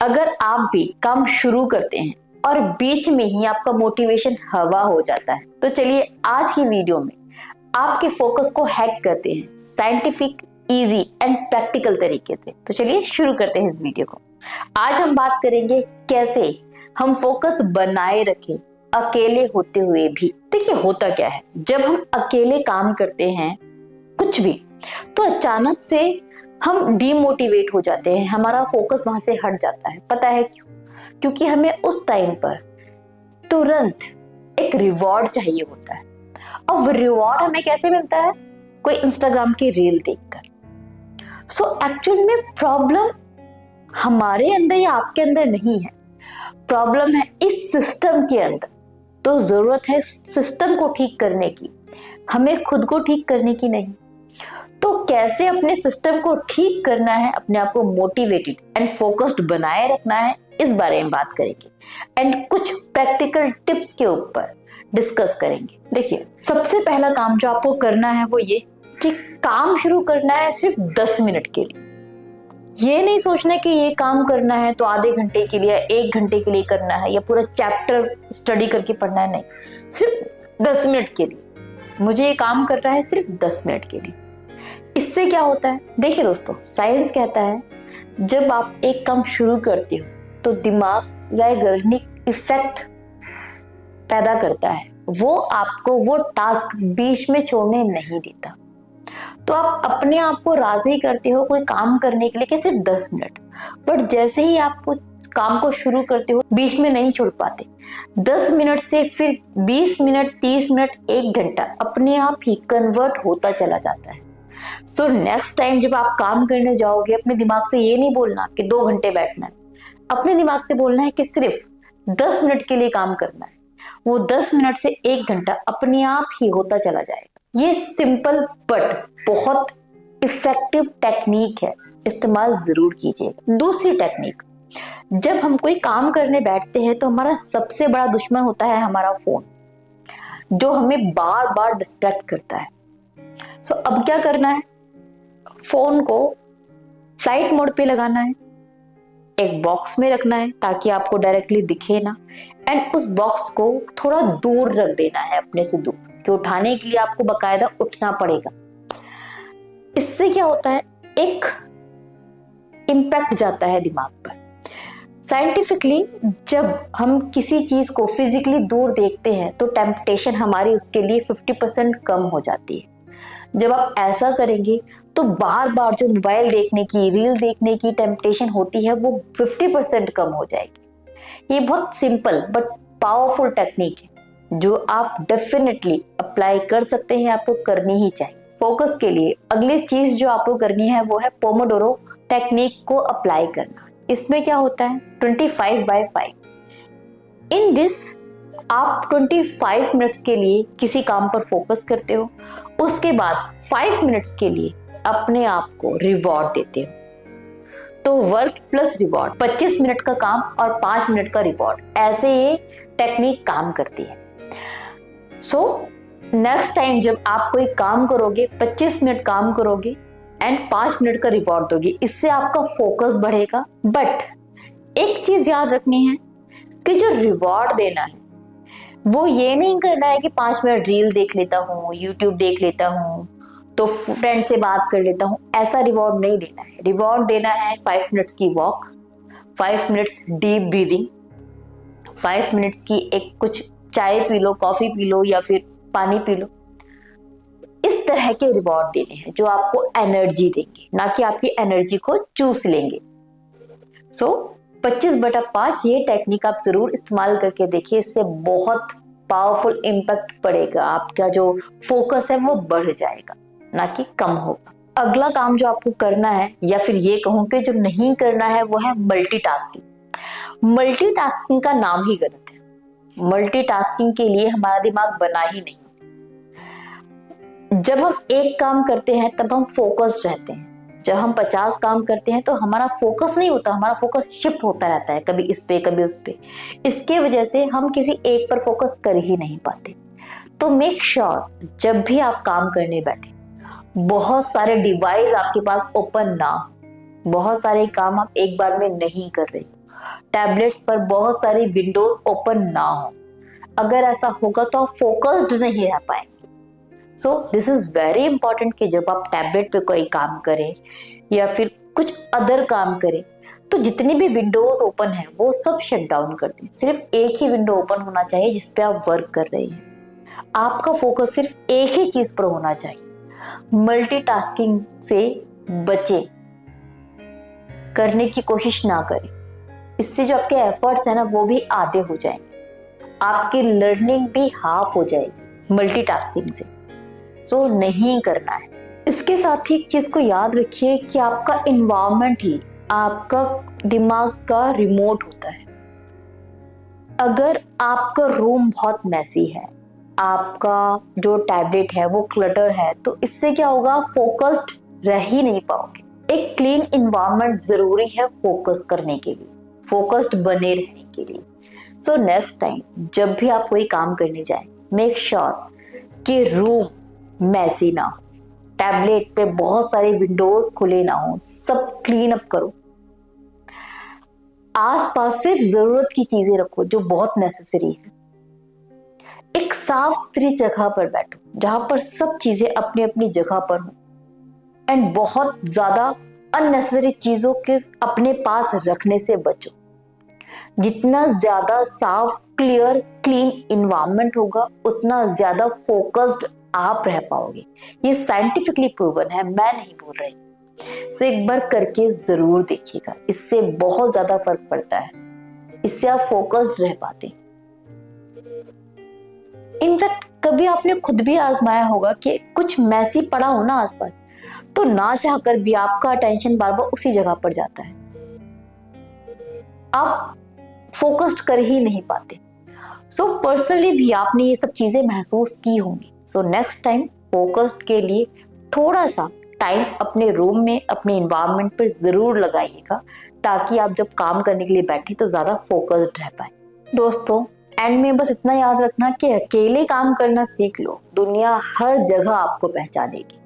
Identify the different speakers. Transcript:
Speaker 1: अगर आप भी काम शुरू करते हैं और बीच में ही आपका मोटिवेशन हवा हो जाता है, तो चलिए आज की वीडियो में आपके फोकस को हैक करते हैं साइंटिफिक, इजी एंड प्रैक्टिकल तरीके से। तो चलिए शुरू करते हैं इस वीडियो को। आज हम बात करेंगे कैसे हम फोकस बनाए रखें अकेले होते हुए भी। देखिए होता क्या है, जब हम अकेले काम करते हैं कुछ भी, तो अचानक से हम डीमोटिवेट हो जाते हैं, हमारा फोकस वहां से हट जाता है। पता है क्यों? क्योंकि हमें उस टाइम पर तुरंत एक रिवॉर्ड चाहिए होता है। और वो रिवॉर्ड हमें कैसे मिलता है? कोई इंस्टाग्राम की रील देखकर। सो एक्चुअल में प्रॉब्लम हमारे अंदर या आपके अंदर नहीं है, प्रॉब्लम है इस सिस्टम के अंदर। तो जरूरत है सिस्टम को ठीक करने की, हमें खुद को ठीक करने की नहीं। तो कैसे अपने सिस्टम को ठीक करना है, अपने आप को मोटिवेटेड एंड फोकस्ड बनाए रखना है, इस बारे में बात करेंगे एंड कुछ प्रैक्टिकल टिप्स के ऊपर डिस्कस करेंगे। देखिए सबसे पहला काम जो आपको करना है वो ये कि काम शुरू करना है सिर्फ 10 मिनट के लिए। ये नहीं सोचना कि ये काम करना है तो आधे घंटे के लिए, 1 घंटे के लिए करना है या पूरा चैप्टर स्टडी करके पढ़ना है, नहीं, सिर्फ 10 मिनट के लिए। मुझे ये काम करना है सिर्फ 10 मिनट के लिए। इससे क्या होता है? देखिए दोस्तों, साइंस कहता है जब आप एक काम शुरू करते हो तो दिमाग ज़ायगर्निक इफेक्ट पैदा करता है, वो आपको वो टास्क बीच में छोड़ने नहीं देता। तो आप अपने आप को राजी करते हो कोई काम करने के लिए कि सिर्फ 10 मिनट, बट जैसे ही आप काम को शुरू करते हो बीच में नहीं छोड़ पाते। 10 मिनट से फिर 20 मिनट, 30 मिनट, 1 घंटा अपने आप ही कन्वर्ट होता चला जाता है। सो नेक्स्ट टाइम जब आप काम करने जाओगे, अपने दिमाग से ये नहीं बोलना कि 2 घंटे बैठना है, अपने दिमाग से बोलना है कि सिर्फ 10 मिनट के लिए काम करना है। वो 10 मिनट से 1 घंटा अपने आप ही होता चला जाएगा। ये सिंपल बट बहुत इफेक्टिव टेक्निक है, इस्तेमाल जरूर कीजिएगा। दूसरी टेक्निक, जब हम कोई काम करने बैठते हैं तो हमारा सबसे बड़ा दुश्मन होता है हमारा फोन, जो हमें बार बार डिस्ट्रैक्ट करता है। सो अब क्या करना है? फोन को फ्लाइट मोड पे लगाना है, एक बॉक्स में रखना है ताकि आपको डायरेक्टली दिखे ना, एंड उस बॉक्स को थोड़ा दूर रख देना है, अपने से दूर, कि उठाने के लिए आपको बकायदा उठना पड़ेगा। इससे क्या होता है, एक इम्पैक्ट जाता है दिमाग पर। साइंटिफिकली जब हम किसी चीज को फिजिकली दूर देखते हैं तो टेम्पटेशन हमारी उसके लिए 50% कम हो जाती है। जब आप ऐसा करेंगे तो बार बार जो मोबाइल देखने की, रील देखने की टेम्पटेशन होती है वो 50% कम हो जाएगी। ये बहुत सिंपल बट पावरफुल टेक्निक है जो आप डेफिनेटली अप्लाई कर सकते हैं, आपको करनी ही चाहिए। फोकस के लिए अगली चीज जो आपको करनी है वो है पोमोडोरो टेक्निक को अप्लाई करना। इसमें क्या होता है? 25/5। इन दिस आप 25 मिनट्स के लिए किसी काम पर फोकस करते हो, उसके बाद 5 मिनट्स के लिए अपने आप को रिवॉर्ड देते हो। तो वर्क प्लस रिवॉर्ड, 25 मिनट का काम और 5 मिनट का रिवॉर्ड, ऐसे ये टेक्निक काम करती है। सो नेक्स्ट टाइम जब आप कोई काम करोगे, 25 मिनट काम करोगे एंड 5 मिनट का रिवॉर्ड दोगे, इससे आपका फोकस बढ़ेगा। बट एक चीज याद रखनी है कि जो रिवॉर्ड देना है वो ये नहीं करना है कि 5 मिनट रील देख लेता हूँ, यूट्यूब देख लेता हूँ, तो फ्रेंड से बात कर लेता हूँ, ऐसा रिवॉर्ड नहीं देना है। रिवॉर्ड देना है 5 मिनट्स की walk, 5 minutes deep breathing, 5 minutes की एक कुछ चाय P low, coffee P low या फिर पानी पी लो। इस तरह के रिवॉर्ड देने हैं जो आपको एनर्जी देंगे, ना कि आपकी एनर्जी को चूस लेंगे। सो 25/5 ये टेक्निक आप जरूर इस्तेमाल करके देखिए, इससे बहुत पावरफुल इम्पैक्ट पड़ेगा। आपका जो फोकस है वो बढ़ जाएगा, ना कि कम होगा। अगला काम जो आपको करना है, या फिर ये कहूं कि जो नहीं करना है, वो है मल्टीटास्किंग। मल्टीटास्किंग का नाम ही गलत है। मल्टीटास्किंग के लिए हमारा दिमाग बना ही नहीं। जब हम एक काम करते हैं तब हम फोकस्ड रहते हैं, जब हम 50 काम करते हैं तो हमारा फोकस नहीं होता, हमारा फोकस शिफ्ट होता रहता है, कभी इस पे कभी उस पे। इसके वजह से हम किसी एक पर फोकस कर ही नहीं पाते। तो मेक श्योर जब भी आप काम करने बैठे, बहुत सारे डिवाइस आपके पास ओपन ना, बहुत सारे काम आप एक बार में नहीं कर रहे, टैबलेट्स पर बहुत सारी विंडोज ओपन ना हो। अगर ऐसा होगा तो आप फोकस्ड नहीं रह पाएंगे। So this is very important कि जब आप टैबलेट पे कोई काम करें या फिर कुछ अदर काम करें तो जितनी भी विंडोज ओपन है वो सब शट डाउन कर दें। सिर्फ एक ही विंडो ओपन होना चाहिए जिस पे आप वर्क कर रहे हैं। आपका फोकस सिर्फ एक ही चीज पर होना चाहिए। मल्टीटास्किंग से बचे, करने की कोशिश ना करें। इससे जो आपके एफर्ट्स है ना वो भी आधे हो जाएंगे, आपकी लर्निंग भी हाफ हो जाएगी मल्टीटास्किंग से। सो नहीं करना है। इसके साथ ही एक चीज को याद रखिए कि आपका इन्वायरमेंट ही आपका दिमाग का रिमोट होता है। अगर आपका रूम बहुत मैसी है, आपका जो टैबलेट है वो क्लटर है, तो इससे क्या होगा, फोकस्ड रह ही नहीं पाओगे। एक क्लीन इन्वायरमेंट जरूरी है फोकस करने के लिए, फोकस्ड बने रहने के लिए। सो नेक्स्ट टाइम जब भी आप कोई काम करने जाएं, मेक श्योर कि रूम मैसी ना हो, टैबलेट पे बहुत सारे विंडोज खुले ना हो, सब क्लीन अप करो। आसपास सिर्फ जरूरत की चीजें रखो जो बहुत नेसेसरी है। एक साफ सुथरी जगह पर बैठो जहां पर सब चीजें अपनी अपनी जगह पर हो। एंड बहुत ज्यादा अननेसेसरी चीजों के अपने पास रखने से बचो। जितना ज्यादा साफ, क्लियर, क्लीन इन्वायरमेंट होगा उतना ज्यादा फोकस्ड आप रह पाओगे। ये साइंटिफिकली प्रूवन है, मैं नहीं बोल रही। सो एक बार करके जरूर देखिएगा, इससे बहुत ज्यादा फर्क पड़ता है। इससे आप फोकस्ड रह पाते हैं। इनफैक्ट कभी आपने खुद भी आजमाया होगा कि कुछ मैसी पड़ा हो ना आसपास, तो ना चाहकर भी आपका अटेंशन बार बार उसी जगह पर जाता है, आप फोकस्ड कर ही नहीं पाते। सो पर्सनली भी आपने ये सब चीजें महसूस की होंगी। सो नेक्स्ट टाइम फोकस्ड के लिए थोड़ा सा टाइम अपने रूम में, अपने इन्वायरमेंट पर जरूर लगाइएगा, ताकि आप जब काम करने के लिए बैठे तो ज्यादा फोकस्ड रह पाए। दोस्तों, एंड में बस इतना याद रखना कि अकेले काम करना सीख लो, दुनिया हर जगह आपको पहचानेगी।